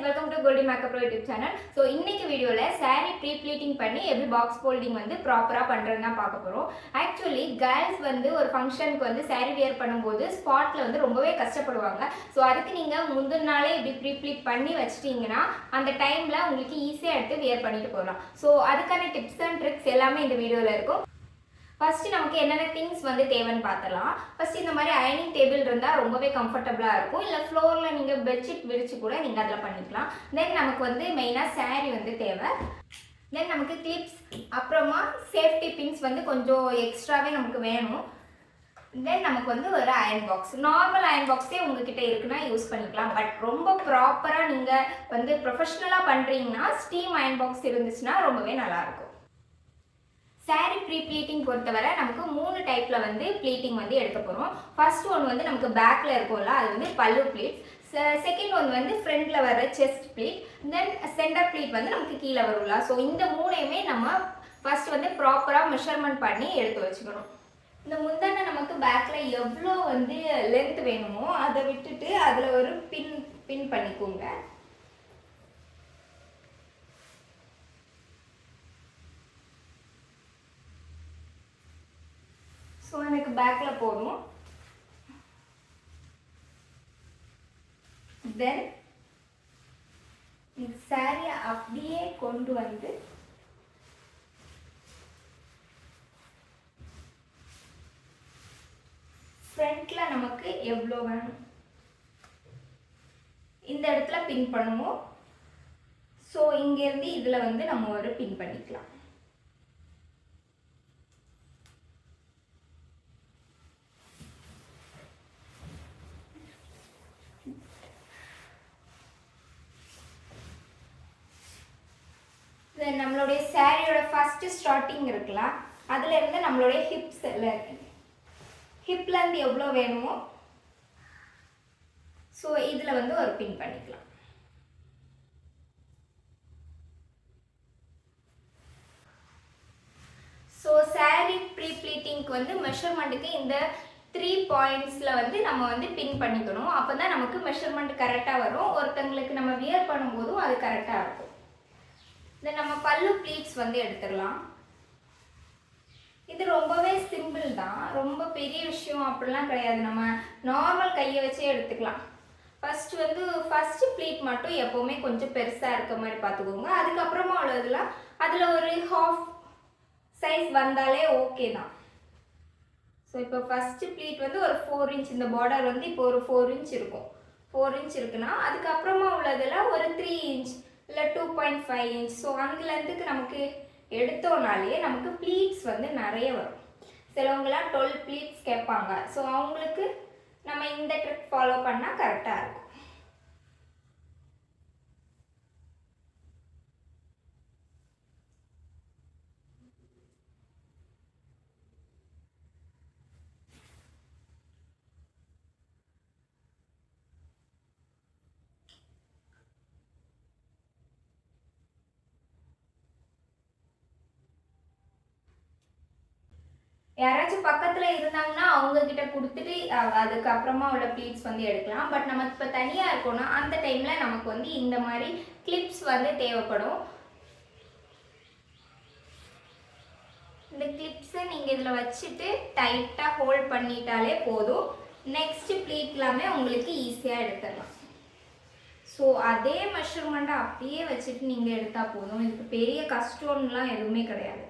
welcome to Goldie Makeup Pro YouTube channel. So இன்னைக்கு வீடியோல saree pre-pleating பண்ணி எப்படி box folding வந்து ப்ராப்பரா பண்றதுன்னா பார்க்க போறோம். Actually girls வந்து ஒரு ஃபங்க்ஷனுக்கு வந்து saree wear பண்ணும்போது ஸ்பாட்ல வந்து ரொம்பவே கஷ்டப்படுவாங்க. So அதுக்கு நீங்க முந்தின நாளே இப்படி pre-pleat பண்ணி வச்சிட்டீங்கன்னா அந்த டைம்ல உங்களுக்கு ஈஸியா எடுத்து wear பண்ணிட்டு போகலாம். So அதுக்கான டிப்ஸ் அண்ட் ட்ரிக்ஸ் எல்லாமே இந்த வீடியோல இருக்கும். ஃபர்ஸ்ட் நமக்கு என்னென்ன திங்ஸ் வந்து தேவைன்னு பார்த்தலாம். ஃபர்ஸ்ட் இந்த மாதிரி அயனிங் டேபிள் இருந்தால் ரொம்பவே கம்ஃபர்டபுளாக இருக்கும். இல்லை ஃப்ளோரில் நீங்கள் பெட்ஷீட் விரிச்சு கூட நீங்கள் அதில் பண்ணிக்கலாம். தென் நமக்கு வந்து மெயினாக saree வந்து தேவை. தென் நமக்கு கிளிப்ஸ், அப்புறமா சேஃப்டி பின்ஸ் வந்து கொஞ்சம் எக்ஸ்ட்ராவே நமக்கு வேணும். தென் நமக்கு வந்து ஒரு அயன் பாக்ஸ், நார்மல் அயன் பாக்ஸே உங்ககிட்ட இருக்குன்னா யூஸ் பண்ணிக்கலாம். பட் ரொம்ப ப்ராப்பராக நீங்கள் வந்து ப்ரொஃபஷ்னலாக பண்ணுறீங்கன்னா ஸ்டீம் அயன் பாக்ஸ் இருந்துச்சுன்னா ரொம்பவே நல்லாயிருக்கும். saree pre-pleating பொறுத்தவரை நமக்கு 3 டைப்ல வந்து ப்ளீட்டிங் வந்து எடுக்க போகிறோம். ஃபர்ஸ்ட் ஒன் வந்து நமக்கு பேக்ல இருக்கும்ல, அது வந்து பல்லு ப்ளீட். செகண்ட் ஒன் வந்து ஃப்ரண்ட்ல வர செஸ்ட் ப்ளீட். தென் சென்டர் ப்ளீட் வந்து நமக்கு கீழே வரும்ல. ஸோ இந்த மூணையுமே நம்ம ஃபர்ஸ்ட் வந்து ப்ராப்பராக மெஷர்மெண்ட் பண்ணி எடுத்து வச்சுக்கணும். இந்த முந்தானை நமக்கு பேக்ல எவ்வளோ வந்து லென்த் வேணுமோ அதை விட்டுட்டு அதில் ஒரு பின் பண்ணிக்கோங்க. ஸோ எனக்கு பேக்கில் போதும். தென் இந்த சாரியை அப்படியே கொண்டு வந்து ஃப்ரண்ட்ல நமக்கு எவ்வளோ வேணும் இந்த இடத்துல பின் பண்ணுவோம். ஸோ இங்கேருந்து இதில் வந்து நம்ம ஒரு பின் பண்ணிக்கலாம். நம்மளுடைய சாரியோட ஃபர்ஸ்ட் ஸ்டார்டிங் இருக்கலாம், அதுல இருந்து நம்மளுடைய ஹிப்ல இருந்து எவ்வளோ வேணுமோ ஸோ இதுல வந்து ஒரு பின் பண்ணிக்கலாம். ஸோ சாரி ப்ரீ ப்ளீட்டிங்க்கு வந்து மெஷர்மெண்ட்டுக்கு இந்த 3 பாயிண்ட்ஸ்ல வந்து நம்ம வந்து பின் பண்ணிக்கணும். அப்பதான் நமக்கு மெஷர்மெண்ட் கரெக்டாக வரும். ஒருத்தங்களுக்கு நம்ம வியர் பண்ணும்போதும் அது கரெக்டாக இருக்கும். நம்ம பல்லு ப்ளீட்ஸ் வந்து எடுத்துடலாம். இது ரொம்பவே சிம்பிள் தான், ரொம்ப பெரிய விஷயம் அப்படிலாம் கிடையாது. நம்ம நார்மல் கையை வச்சே எடுத்துக்கலாம். ஃபர்ஸ்ட் ப்ளீட் மட்டும் எப்போவுமே கொஞ்சம் பெருசாக இருக்க மாதிரி பார்த்துக்கோங்க. அதுக்கப்புறமா உள்ளதுலாம் அதில் ஒரு ஹாஃப் சைஸ் வந்தாலே ஓகே தான். ஸோ இப்போ ஃபர்ஸ்ட் ப்ளீட் வந்து ஒரு 4 இன்ச், இந்த பார்டர் வந்து இப்போ ஒரு 4 இன்ச் இருக்கும். 4 இன்ச் இருக்குன்னா அதுக்கப்புறமா உள்ளதெல்லாம் ஒரு 3 இன்ச் இல்லை 2.5 இன்ச். ஸோ அந்த லென்த்துக்கு நமக்கு எடுத்தோம்னாலே நமக்கு ப்ளீட்ஸ் வந்து நிறைய வரும். சிலவங்களாம் 12 ப்ளீட்ஸ் கேட்பாங்க. ஸோ அவங்களுக்கு நம்ம இந்த ட்ரிக் ஃபாலோ பண்ணால் கரெக்டாக இருக்கும். யாராச்சும் பக்கத்துல இருந்தாங்கன்னா அவங்க கிட்ட கொடுத்துட்டு அதுக்கப்புறமா உள்ள ப்ளீட்ஸ் வந்து எடுக்கலாம். பட் நம்ம இப்போ தனியாக இருக்கோம்னா அந்த டைம்ல நமக்கு வந்து இந்த மாதிரி கிளிப்ஸ் வந்து தேவைப்படும். இந்த கிளிப்ஸை நீங்கள் இதில் வச்சுட்டு டைட்டாக ஹோல்ட் பண்ணிட்டாலே போதும். நெக்ஸ்ட் ப்ளீட் எல்லாமே உங்களுக்கு ஈஸியாக எடுத்துடலாம். ஸோ அதே மெஷர்மெண்ட்டை அப்படியே வச்சுட்டு நீங்கள் எடுத்தால் போதும். இதுக்கு பெரிய கஷ்டம்லாம் எதுவுமே கிடையாது.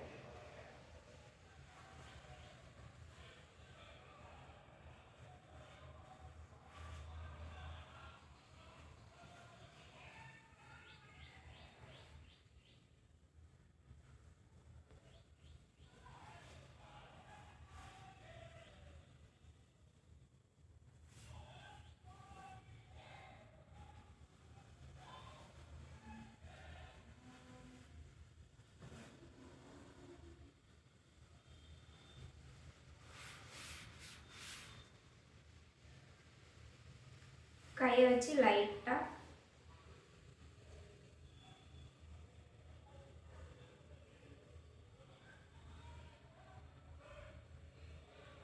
கையை வச்சு லைட்டாக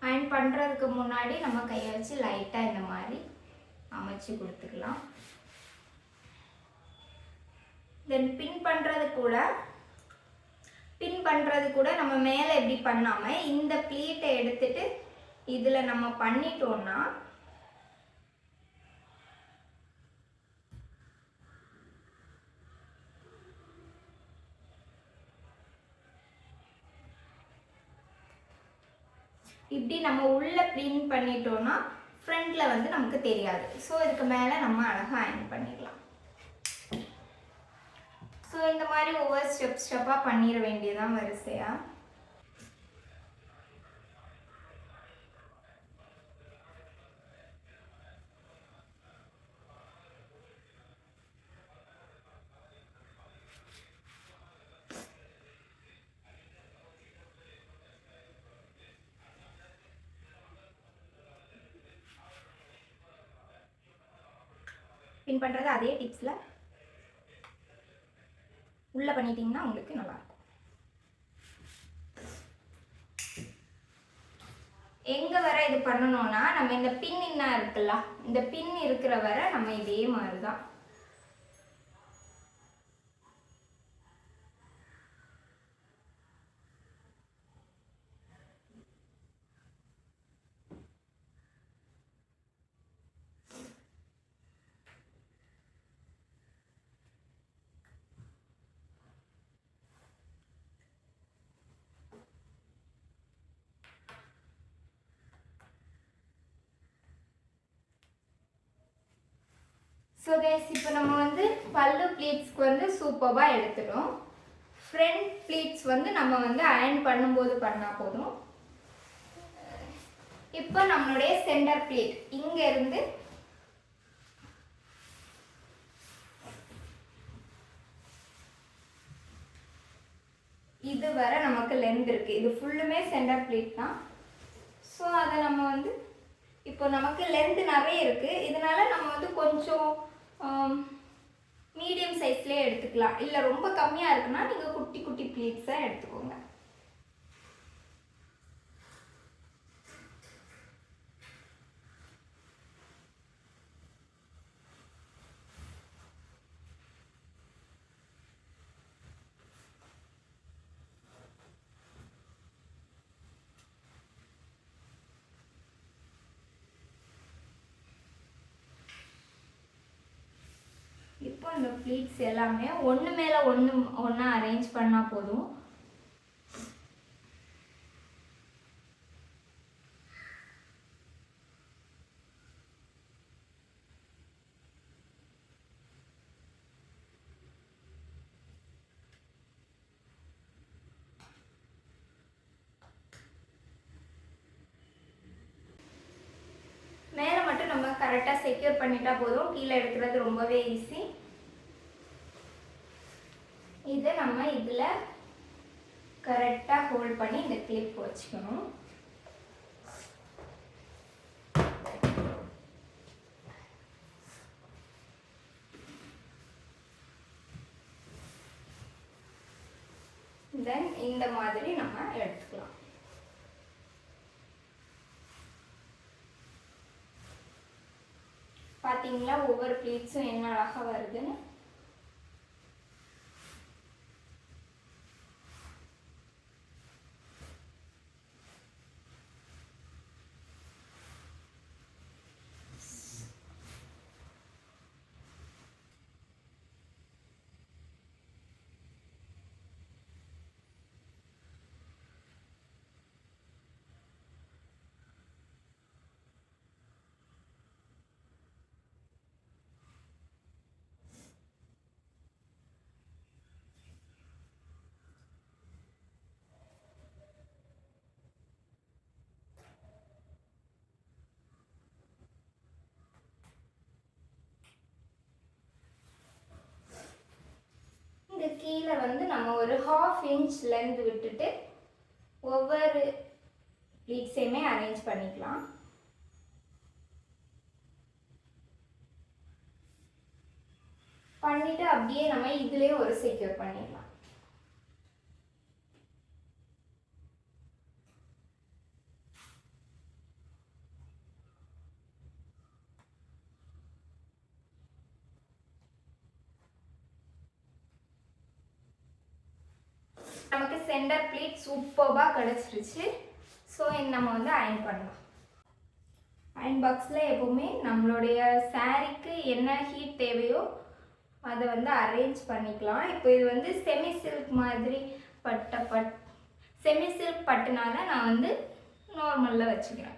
அயன் பண்ணுறதுக்கு முன்னாடி நம்ம கையை வச்சு லைட்டாக இந்த மாதிரி அமைச்சு கொடுத்துக்கலாம். தென் பின் பண்ணுறது கூட நம்ம மேலே எப்படி பண்ணாமல் இந்த ப்ளீட்டை எடுத்துட்டு இதில் நம்ம பண்ணிட்டோம்னா இப்படி நம்ம உள்ளே பின் பண்ணிட்டோம்னா ஃப்ரண்ட்டில் வந்து நமக்கு தெரியாது. ஸோ இதுக்கு மேலே நம்ம அழகாக அயன் பண்ணிக்கலாம். ஸோ இந்த மாதிரி ஒவ்வொரு ஸ்டெப்பாக பண்ணிட வேண்டியதான் வரிசையாக. பின் பண்ணுறது அதே டிப்ஸில் உள்ளே பண்ணிட்டீங்கன்னா உங்களுக்கு நல்லாயிருக்கும். எங்கே வர இது பண்ணணும்னா நம்ம இந்த பின் என்ன இருக்குல்ல, இந்த பின் இருக்கிற வர நம்ம இதே மாதிரி தான் ஸோ கைஸ் இப்போ நம்ம வந்து பல்லு ப்ளீட்ஸ்க்கு வந்து சூப்பராக எடுத்துட்டோம். ஃப்ரண்ட் ப்ளீட்ஸ் வந்து நம்ம வந்து அயன் பண்ணும்போது பண்ணால் போதும். இப்போ நம்மளுடைய சென்டர் ப்ளீட் இங்கேருந்து இது வரை நமக்கு லென்த் இருக்குது. இது ஃபுல்லுமே சென்டர் ப்ளீட் தான். ஸோ அதை நம்ம வந்து இப்போ நமக்கு லென்த் நிறைய இருக்குது. இதனால் நம்ம வந்து கொஞ்சம் மீடியம் சைஸ்லேயே எடுத்துக்கலாம். இல்லை ரொம்ப கம்மியாக இருக்குன்னா நீங்கள் குட்டி குட்டி ப்ளீட்ஸாக எடுத்துக்கோங்க. இப்போ இந்த ப்ளீட்ஸ் எல்லாமே ஒன்று மேலே ஒன்றா அரேஞ்ச் பண்ணால் போதும். மேலே மட்டும் நம்ம கரெக்டாக செக்யூர் பண்ணிட்டா போதும். கீழே எடுக்கிறது ரொம்பவே ஈஸி. இதை நம்ம இதில் கரெக்டாக ஹோல்ட் பண்ணி இந்த கிளிப் வச்சுக்கணும். தென் இந்த மாதிரி நம்ம எடுத்துக்கலாம். பார்த்தீங்களா ஒவ்வொரு ப்ளீட்ஸும் என்ன அழகாக வருதுன்னு. கீழே வந்து நம்ம ஒரு 1/2 இன்ச் லென்த் விட்டுட்டு ஒவ்வொரு ப்ளீட்ஸையுமே அரேஞ்ச் பண்ணிக்கலாம். பண்ணிட்டு அப்படியே நம்ம இதுலேயே ஒரு செக்யூர் பண்ணிடலாம். நமக்கு சென்டர் ப்ளீட் சூப்பராக கிடச்சிருச்சு. ஸோ நம்ம வந்து அயன் பண்ணலாம். அயன் பாக்ஸில் எப்போவுமே நம்மளுடைய சாரீக்கு என்ன ஹீட் தேவையோ அதை வந்து அரேஞ்ச் பண்ணிக்கலாம். இப்போ இது வந்து செமி சில்க் மாதிரி செமி சில்க் பட்டுனால நான் வந்து நார்மலில் வச்சுக்கிறேன்.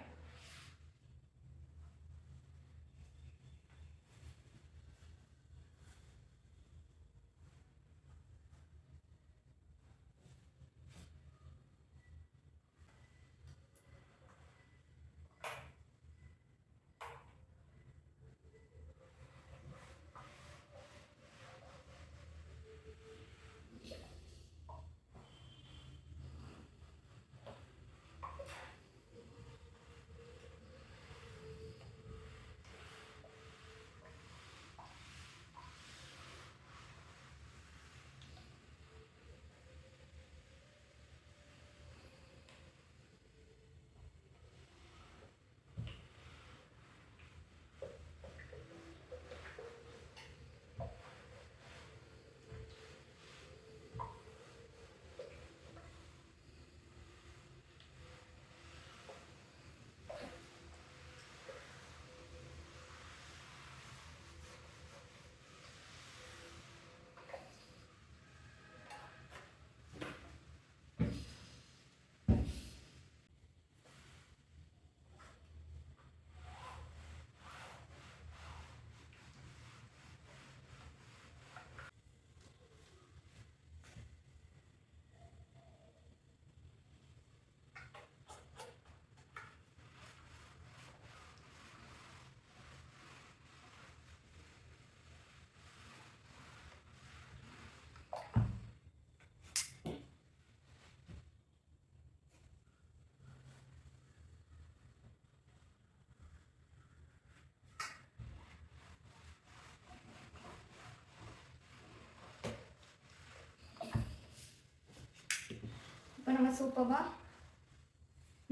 இப்போ நம்ம சூப்பராக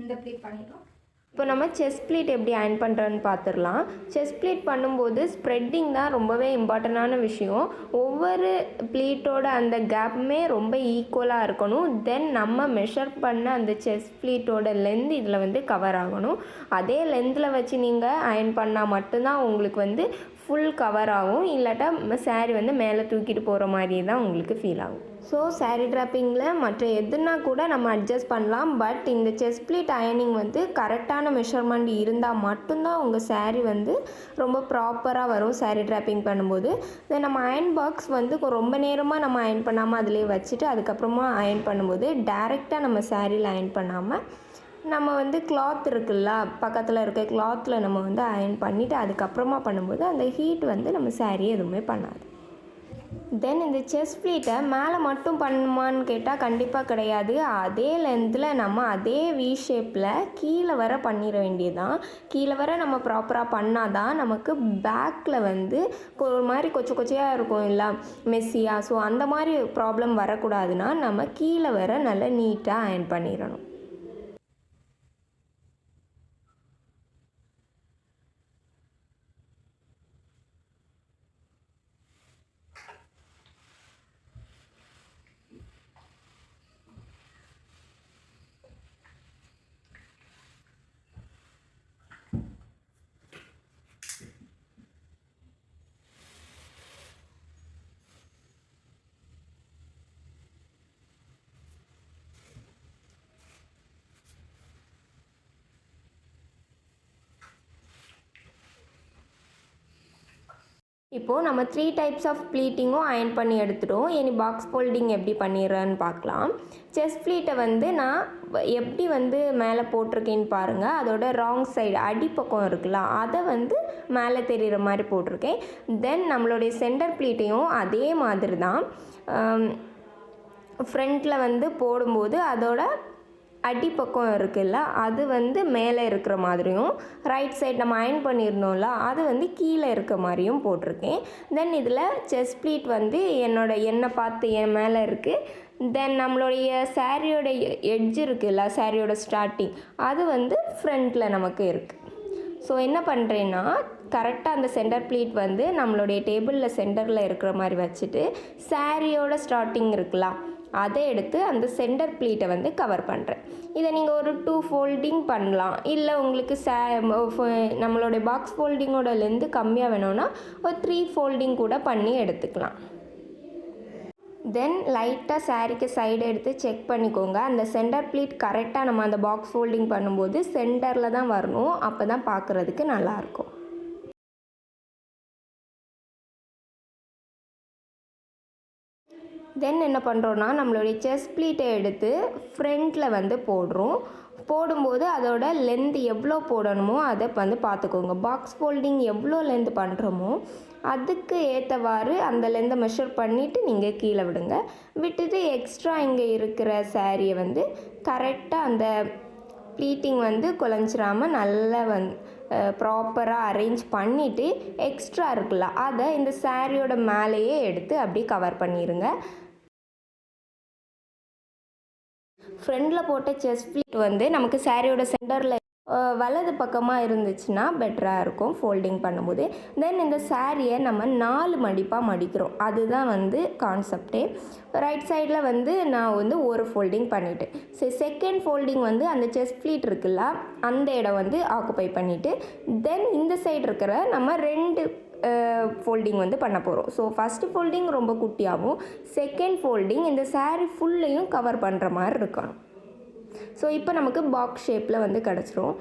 இந்த ப்ளீட் பண்ணிட்டோம். இப்போ நம்ம செஸ்ட் ப்ளீட் எப்படி அயன் பண்ணுறோன்னு பார்த்துடலாம். செஸ்ட் ப்ளீட் பண்ணும்போது ஸ்ப்ரெட்டிங் தான் ரொம்பவே இம்பார்ட்டண்டான விஷயம். ஒவ்வொரு ப்ளீட்டோட அந்த கேப்புமே ரொம்ப ஈக்குவலாக இருக்கணும். தென் நம்ம மெஷர் பண்ண அந்த செஸ்ட் ப்ளீட்டோட லென்த் இதில் வந்து கவர் ஆகணும். அதே லென்த்தில் வச்சு நீங்கள் அயன் பண்ணால் மட்டும்தான் உங்களுக்கு வந்து ஃபுல் கவர் ஆகும். இல்லாட்டா சாரீ வந்து மேலே தூக்கிட்டு போகிற மாதிரியே தான் உங்களுக்கு ஃபீல் ஆகும். ஸோ சாரீ ட்ராப்பிங்கில் மற்ற எதுனா கூட நம்ம அட்ஜஸ்ட் பண்ணலாம். பட் இந்த செஸ்ட் ப்ளீட் அயனிங் வந்து கரெக்டான மெஷர்மெண்ட் இருந்தால் மட்டும்தான் உங்கள் சாரீ வந்து ரொம்ப ப்ராப்பராக வரும் சாரீ ட்ராப்பிங் பண்ணும்போது. தென் நம்ம அயன் பாக்ஸ் வந்து ரொம்ப நேரமாக நம்ம அயன் பண்ணாமல் அதிலே வச்சுட்டு அதுக்கப்புறமா அயன் பண்ணும்போது டைரெக்டாக நம்ம சாரியில் அயன் பண்ணாமல் நம்ம வந்து கிளாத் இருக்குல்ல, பக்கத்தில் இருக்க கிளாத்தில் நம்ம வந்து அயன் பண்ணிவிட்டு அதுக்கப்புறமா பண்ணும்போது அந்த ஹீட் வந்து நம்ம சாரீ எதுவுமே பண்ணாது. தென் இந்த செஸ்ட் ப்ளீட்டை மேலே மட்டும் பண்ணுமான்னு கேட்டால் கண்டிப்பாக கிடையாது. அதே லென்த்தில் நம்ம அதே வி ஷேப்பில் கீழே வர பண்ணிட வேண்டியதுதான். கீழே வர நம்ம ப்ராப்பராக பண்ணால் தான் நமக்கு பேக்கில் வந்து ஒரு மாதிரி கொச்சையாக இருக்கும் இல்லை மெஸ்ஸியாக. ஸோ அந்த மாதிரி ப்ராப்ளம் வரக்கூடாதுன்னா நம்ம கீழே வர நல்லா நீட்டாக அயன் பண்ணிடணும். இப்போது நம்ம 3 டைப்ஸ் ஆஃப் ப்ளீட்டிங்கும் அயன் பண்ணி எடுத்துட்டோம். இனி பாக்ஸ் ஃபோல்டிங் எப்படி பண்ணிடுறேன்னு பார்க்கலாம். செஸ்ட் ப்ளீட்டை வந்து நான் எப்படி வந்து மேலே போட்டிருக்கேன்னு பாருங்கள். அதோட ராங் சைடு அடிப்பக்கம் இருக்குல்ல, அதை வந்து மேலே தெரிகிற மாதிரி போட்டிருக்கேன். தென் நம்மளுடைய சென்டர் ப்ளீட்டையும் அதே மாதிரி தான் ஃப்ரண்ட்டில் வந்து போடும்போது அதோட அடிப்பக்கம் இருக்குல்ல, அது வந்து மேலே இருக்கிற மாதிரியும், ரைட் சைட் நம்ம அயன் பண்ணியிருந்தோம்ல அது வந்து கீழே இருக்க மாதிரியும் போட்டிருக்கேன். தென் இதில் செஸ்ட் ப்ளீட் வந்து என்னை பார்த்து என் மேலே இருக்குது. தென் நம்மளுடைய சாரியோட எட்ஜ் இருக்குல்ல, சாரியோட ஸ்டார்டிங் அது வந்து ஃப்ரண்ட்டில் நமக்கு இருக்குது. ஸோ என்ன பண்ணுறேன்னா கரெக்டாக அந்த சென்டர் ப்ளீட் வந்து நம்மளுடைய டேபிளில் சென்டரில் இருக்கிற மாதிரி வச்சுட்டு சாரியோட ஸ்டார்டிங் இருக்கலாம் அதை எடுத்து அந்த சென்டர் ப்ளீட்டை வந்து கவர் பண்ணுறேன். இதை நீங்கள் ஒரு 2 ஃபோல்டிங் பண்ணலாம். இல்லை உங்களுக்கு நம்மளுடைய பாக்ஸ் ஃபோல்டிங்கோட லென்த்து கம்மியாக வேணும்னா ஒரு 3 ஃபோல்டிங் கூட பண்ணி எடுத்துக்கலாம். தென் லைட்டாக சாரீக்கு சைடு எடுத்து செக் பண்ணிக்கோங்க. அந்த சென்டர் ப்ளீட் கரெக்டாக நம்ம அந்த பாக்ஸ் ஃபோல்டிங் பண்ணும்போது சென்டரில் தான் வரணும். அப்போ தான் பார்க்குறதுக்கு நல்லாயிருக்கும். தென் என்ன பண்ணுறோன்னா நம்மளுடைய செஸ்ட் ப்ளீட்டை எடுத்து ஃப்ரண்ட்டில் வந்து போடும்போது அதோட லென்த் எவ்வளோ போடணுமோ அதை வந்து பார்த்துக்கோங்க. பாக்ஸ் ஃபோல்டிங் எவ்வளோ லென்த் பண்ணுறோமோ அதுக்கு ஏற்றவாறு அந்த லென்த்தை மெஷர் பண்ணிவிட்டு நீங்கள் கீழே விட்டுட்டு எக்ஸ்ட்ரா இங்கே இருக்கிற சாரியை வந்து கரெக்டாக அந்த ப்ளீட்டிங் வந்து குழஞ்சிராமல் நல்லா ப்ராப்பராக அரேஞ்ச் பண்ணிவிட்டு எக்ஸ்ட்ரா இருக்குல்ல அதை இந்த சாரியோட மேலேயே எடுத்து அப்படியே கவர் பண்ணிடுங்க. ஃப்ரண்டில் போட்ட செஸ்ட் ப்ளீட் வந்து நமக்கு சாரியோட சென்டரில் வலது பக்கமாக இருந்துச்சுன்னா பெட்டராக இருக்கும் ஃபோல்டிங் பண்ணும்போது. தென் இந்த சாரியை நம்ம 4 மடிப்பாக மடிக்கிறோம். அதுதான் வந்து கான்செப்டே. ரைட் சைடில் வந்து நான் வந்து ஒரு ஃபோல்டிங் பண்ணிவிட்டேன். செகண்ட் ஃபோல்டிங் வந்து அந்த செஸ்ட் ப்ளீட் இருக்குல்ல அந்த இடம் வந்து ஆக்குப்பை பண்ணிவிட்டு தென் இந்த சைடு இருக்கிற நம்ம 2 ஃபோல்டிங் வந்து பண்ண போகிறோம். ஸோ ஃபஸ்ட்டு ஃபோல்டிங் ரொம்ப குட்டியாகவும் செகண்ட் ஃபோல்டிங் இந்த சாரீ ஃபுல்லையும் கவர் பண்ணுற மாதிரி இருக்கணும். ஸோ இப்போ நமக்கு பாக்ஸ் ஷேப்பில் வந்து கிடச்சிரும்.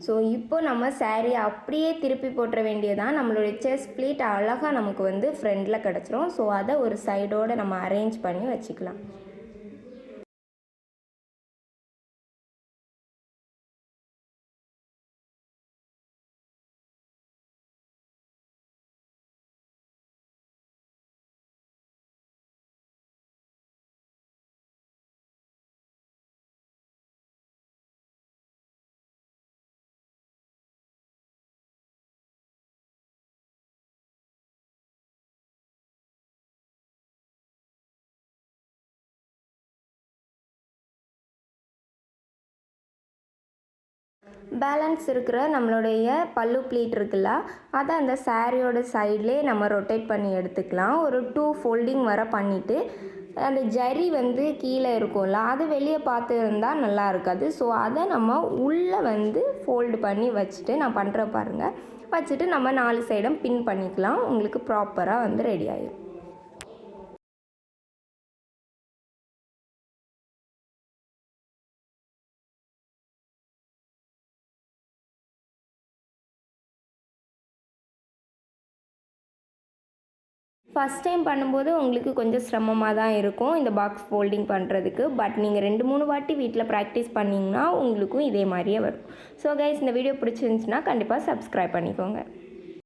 ஸோ இப்போ நம்ம சாரீ அப்படியே திருப்பி போட்டுற வேண்டியதான். நம்மளுடைய செஸ்ட் ப்ளீட் அழகாக நமக்கு வந்து ஃப்ரண்டில் கிடச்சிரும். ஸோ அதை ஒரு சைடோடு நம்ம அரேஞ்ச் பண்ணி வச்சுக்கலாம். பேலன்ஸ் இருக்கிற நம்மளுடைய பல்லு ப்ளீட் இருக்குல்ல அதை அந்த சாரியோட சைட்லேயே நம்ம ரொட்டேட் பண்ணி எடுத்துக்கலாம். ஒரு 2 ஃபோல்டிங் வர பண்ணிவிட்டு அந்த ஜரி வந்து கீழே இருக்கும்ல அது வெளியே பார்த்து இருந்தால் நல்லா இருக்காது. ஸோ அதை நம்ம உள்ளே வந்து ஃபோல்டு பண்ணி வச்சுட்டு நான் பண்ணுற பாருங்கள் வச்சுட்டு நம்ம 4 சைடும் பின் பண்ணிக்கலாம். உங்களுக்கு ப்ராப்பராக வந்து ரெடி ஆகிடும். ஃபஸ்ட் டைம் பண்ணும்போது உங்களுக்கு கொஞ்சம் சிரமமாக தான் இருக்கும் இந்த பாக்ஸ் ஃபோல்டிங் பண்ணுறதுக்கு. பட் நீங்கள் 2-3 வாட்டி வீட்டில் ப்ராக்டிஸ் பண்ணிங்கன்னா உங்களுக்கும் இதே மாதிரியே வரும். ஸோ கைஸ் இந்த வீடியோ பிடிச்சிருந்துச்சுன்னா கண்டிப்பாக சப்ஸ்கிரைப் பண்ணிக்கோங்க.